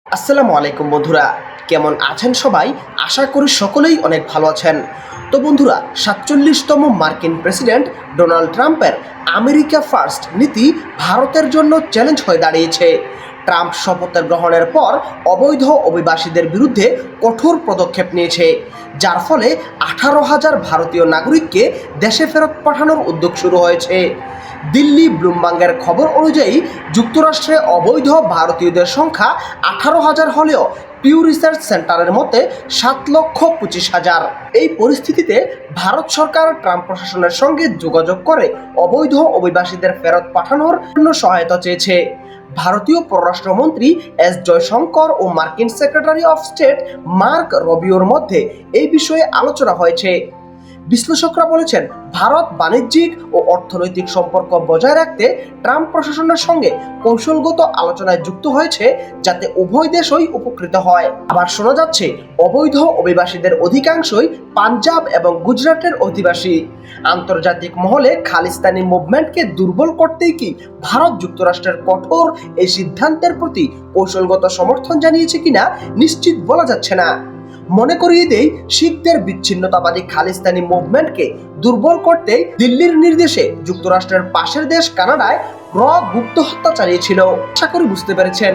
আসসালামু আলাইকুম বন্ধুরা, কেমন আছেন সবাই? আশা করি সকলেই অনেক ভালো আছেন। তো বন্ধুরা, ৪৭তম মার্কিন প্রেসিডেন্ট ডোনাল্ড ট্রাম্পের আমেরিকা ফার্স্ট নীতি ভারতের জন্য চ্যালেঞ্জ হয়ে দাঁড়িয়েছে। ট্রাম্প শপথের গ্রহণের পর অবৈধ অভিবাসীদের বিরুদ্ধে কঠোর পদক্ষেপ নিয়েছে, যার ফলে ১৮,০০০ ভারতীয় নাগরিককে দেশে ফেরত পাঠানোর উদ্যোগ শুরু হয়েছে। দিল্লি ব্লুমবার্গের খবর অনুযায়ী যুক্তরাষ্ট্রে অবৈধ ভারতীয়দের সংখ্যা ১৮,০০০ হলেও পিউ রিসার্চ সেন্টারের মতে ৭,২৫,০০০। এই পরিস্থিতিতে ভারত সরকার ট্রাম্প প্রশাসনের সঙ্গে যোগাযোগ করে অবৈধ অভিবাসীদের ফেরত পাঠানোর জন্য সহায়তা চেয়েছে। ভারতীয় পররাষ্ট্রমন্ত্রী এস জয়শঙ্কর ও মার্কিন সেক্রেটারি অফ স্টেট মার্ক রবিওর মধ্যে এই বিষয়ে আলোচনা হয়েছে। বিশ্লেষকরা বলেছেন, ভারত বাণিজ্যিক ও অর্থনৈতিক সম্পর্ক বজায় রাখতে ট্রাম্প প্রশাসনের সঙ্গে কৌশলগত আলোচনায় যুক্ত হয়েছে, যাতে উভয় দেশই উপকৃত হয়। আবার শোনা যাচ্ছে, অবৈধ অভিবাসীদের অধিকাংশই পাঞ্জাব এবং গুজরাটের অধিবাসী। আন্তর্জাতিক মহলে খালিস্তানি মুভমেন্টকে দুর্বল করতেই কি ভারত যুক্তরাষ্ট্রের কঠোর এই সিদ্ধান্তের প্রতি কৌশলগত সমর্থন জানিয়েছে কিনা নিশ্চিত বলা যাচ্ছে না। মনে করিয়ে দেই, শিখদের বিচ্ছিন্নতাবাদী খালিস্তানি মুভমেন্টকে দুর্বল করতে দিল্লির নির্দেশে যুক্তরাষ্ট্রের পাশের দেশ কানাডায় গুপ্ত হত্যা চালিয়েছিল। আশা করি বুঝতে পেরেছেন।